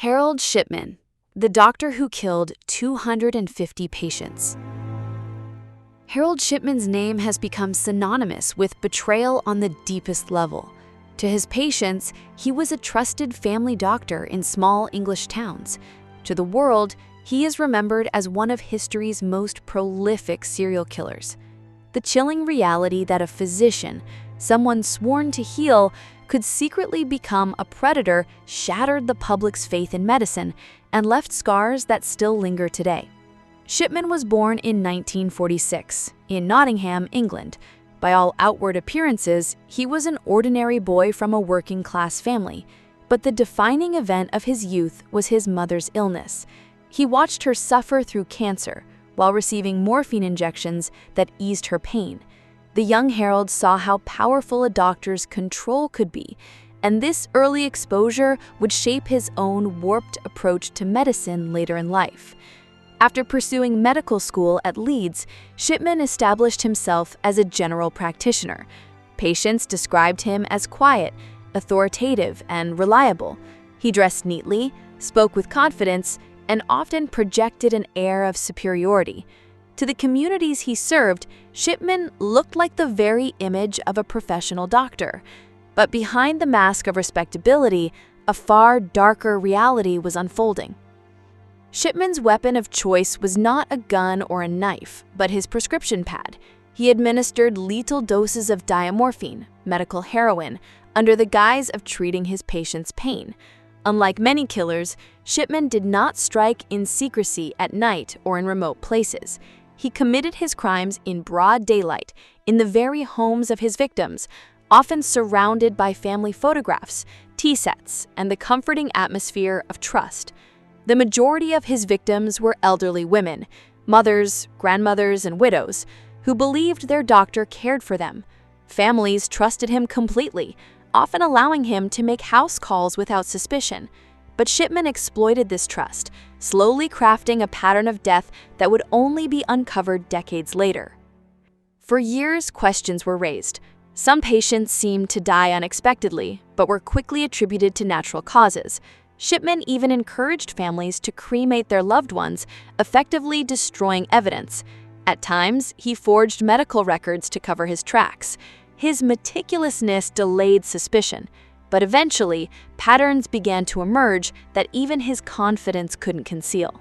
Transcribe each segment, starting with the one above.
Harold Shipman, the doctor who killed 250 patients. Harold Shipman's name has become synonymous with betrayal on the deepest level. To his patients, he was a trusted family doctor in small English towns. To the world, he is remembered as one of history's most prolific serial killers. The chilling reality that a physician, someone sworn to heal, could secretly become a predator shattered the public's faith in medicine and left scars that still linger today. Shipman was born in 1946 in Nottingham, England. By all outward appearances, he was an ordinary boy from a working-class family. But the defining event of his youth was his mother's illness. He watched her suffer through cancer while receiving morphine injections that eased her pain. The young Harold saw how powerful a doctor's control could be, and this early exposure would shape his own warped approach to medicine later in life. After pursuing medical school at Leeds, Shipman established himself as a general practitioner. Patients described him as quiet, authoritative, and reliable. He dressed neatly, spoke with confidence, and often projected an air of superiority. To the communities he served, Shipman looked like the very image of a professional doctor. But behind the mask of respectability, a far darker reality was unfolding. Shipman's weapon of choice was not a gun or a knife, but his prescription pad. He administered lethal doses of diamorphine, medical heroin, under the guise of treating his patients' pain. Unlike many killers, Shipman did not strike in secrecy at night or in remote places. He committed his crimes in broad daylight, in the very homes of his victims, often surrounded by family photographs, tea sets, and the comforting atmosphere of trust. The majority of his victims were elderly women, mothers, grandmothers, and widows, who believed their doctor cared for them. Families trusted him completely, often allowing him to make house calls without suspicion. But Shipman exploited this trust, slowly crafting a pattern of death that would only be uncovered decades later. For years, questions were raised. Some patients seemed to die unexpectedly, but were quickly attributed to natural causes. Shipman even encouraged families to cremate their loved ones, effectively destroying evidence. At times, he forged medical records to cover his tracks. His meticulousness delayed suspicion, but eventually, patterns began to emerge that even his confidence couldn't conceal.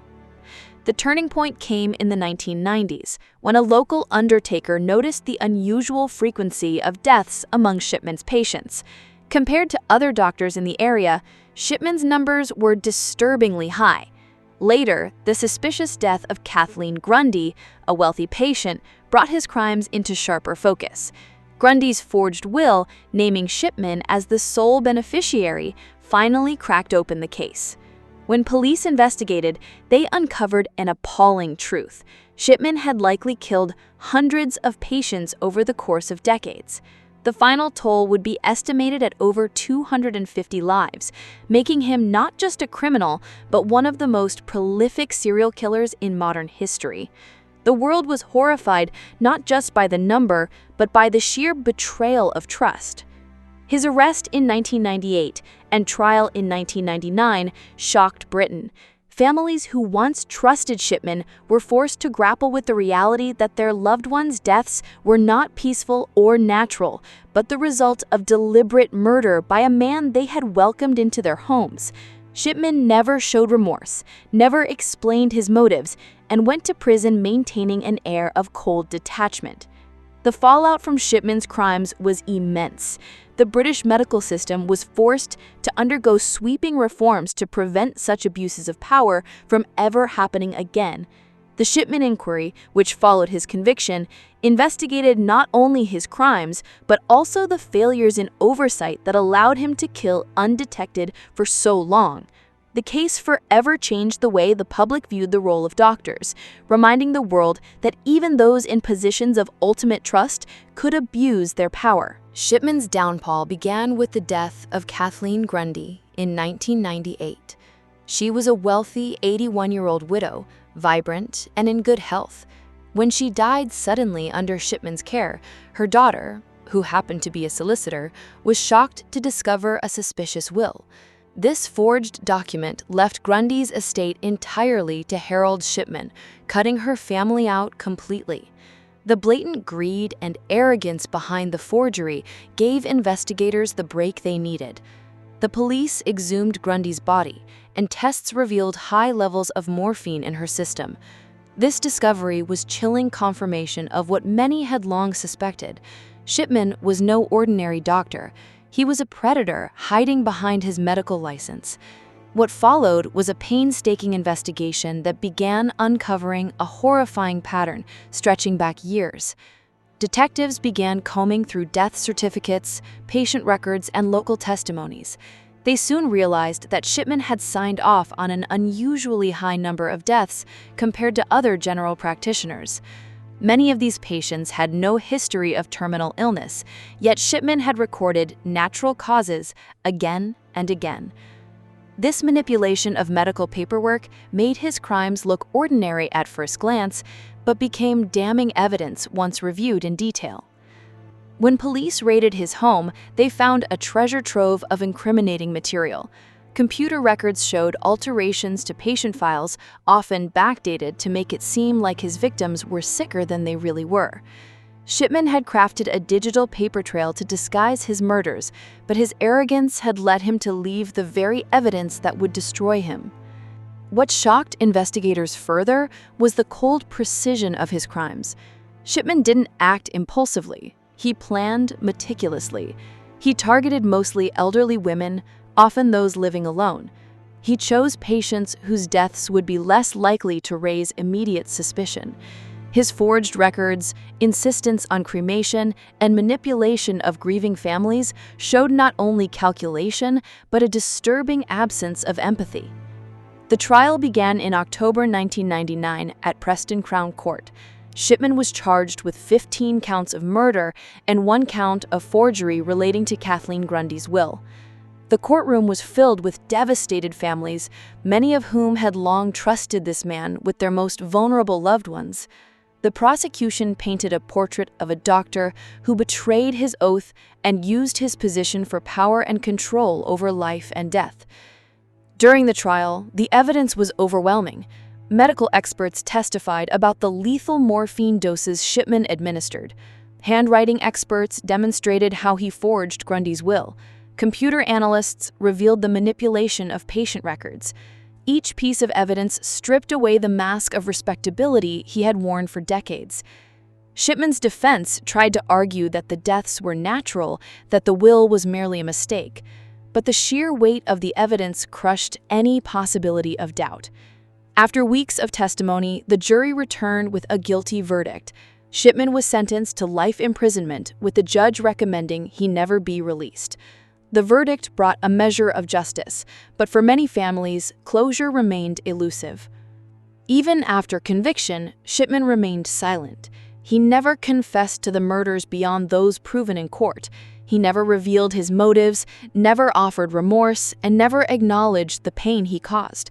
The turning point came in the 1990s, when a local undertaker noticed the unusual frequency of deaths among Shipman's patients. Compared to other doctors in the area, Shipman's numbers were disturbingly high. Later, the suspicious death of Kathleen Grundy, a wealthy patient, brought his crimes into sharper focus. Grundy's forged will, naming Shipman as the sole beneficiary, finally cracked open the case. When police investigated, they uncovered an appalling truth. Shipman had likely killed hundreds of patients over the course of decades. The final toll would be estimated at over 250 lives, making him not just a criminal, but one of the most prolific serial killers in modern history. The world was horrified not just by the number, but by the sheer betrayal of trust. His arrest in 1998 and trial in 1999 shocked Britain. Families who once trusted Shipman were forced to grapple with the reality that their loved ones' deaths were not peaceful or natural, but the result of deliberate murder by a man they had welcomed into their homes. Shipman never showed remorse, never explained his motives, and went to prison maintaining an air of cold detachment. The fallout from Shipman's crimes was immense. The British medical system was forced to undergo sweeping reforms to prevent such abuses of power from ever happening again. The Shipman inquiry, which followed his conviction, investigated not only his crimes, but also the failures in oversight that allowed him to kill undetected for so long. The case forever changed the way the public viewed the role of doctors, reminding the world that even those in positions of ultimate trust could abuse their power. Shipman's downfall began with the death of Kathleen Grundy in 1998. She was a wealthy 81-year-old widow, vibrant and in good health. When she died suddenly under Shipman's care, her daughter, who happened to be a solicitor, was shocked to discover a suspicious will. This forged document left Grundy's estate entirely to Harold Shipman, cutting her family out completely. The blatant greed and arrogance behind the forgery gave investigators the break they needed. The police exhumed Grundy's body, and tests revealed high levels of morphine in her system. This discovery was chilling confirmation of what many had long suspected. Shipman was no ordinary doctor. He was a predator hiding behind his medical license. What followed was a painstaking investigation that began uncovering a horrifying pattern stretching back years. Detectives began combing through death certificates, patient records, and local testimonies. They soon realized that Shipman had signed off on an unusually high number of deaths compared to other general practitioners. Many of these patients had no history of terminal illness, yet Shipman had recorded natural causes again and again. This manipulation of medical paperwork made his crimes look ordinary at first glance, but became damning evidence once reviewed in detail. When police raided his home, they found a treasure trove of incriminating material. Computer records showed alterations to patient files, often backdated to make it seem like his victims were sicker than they really were. Shipman had crafted a digital paper trail to disguise his murders, but his arrogance had led him to leave the very evidence that would destroy him. What shocked investigators further was the cold precision of his crimes. Shipman didn't act impulsively. He planned meticulously. He targeted mostly elderly women, often those living alone. He chose patients whose deaths would be less likely to raise immediate suspicion. His forged records, insistence on cremation, and manipulation of grieving families showed not only calculation, but a disturbing absence of empathy. The trial began in October 1999 at Preston Crown Court. Shipman was charged with 15 counts of murder and 1 count of forgery relating to Kathleen Grundy's will. The courtroom was filled with devastated families, many of whom had long trusted this man with their most vulnerable loved ones. The prosecution painted a portrait of a doctor who betrayed his oath and used his position for power and control over life and death. During the trial, the evidence was overwhelming. Medical experts testified about the lethal morphine doses Shipman administered. Handwriting experts demonstrated how he forged Grundy's will. Computer analysts revealed the manipulation of patient records. Each piece of evidence stripped away the mask of respectability he had worn for decades. Shipman's defense tried to argue that the deaths were natural, that the will was merely a mistake. But the sheer weight of the evidence crushed any possibility of doubt. After weeks of testimony, the jury returned with a guilty verdict. Shipman was sentenced to life imprisonment, with the judge recommending he never be released. The verdict brought a measure of justice, but for many families, closure remained elusive. Even after conviction, Shipman remained silent. He never confessed to the murders beyond those proven in court. He never revealed his motives, never offered remorse, and never acknowledged the pain he caused.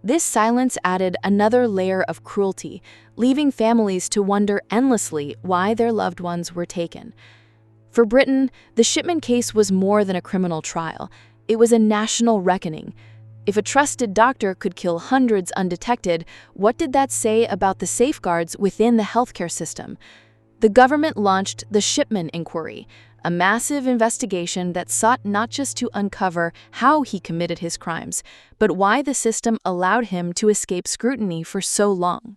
This silence added another layer of cruelty, leaving families to wonder endlessly why their loved ones were taken. For Britain, the Shipman case was more than a criminal trial. It was a national reckoning. If a trusted doctor could kill hundreds undetected, what did that say about the safeguards within the healthcare system? The government launched the Shipman Inquiry, a massive investigation that sought not just to uncover how he committed his crimes, but why the system allowed him to escape scrutiny for so long.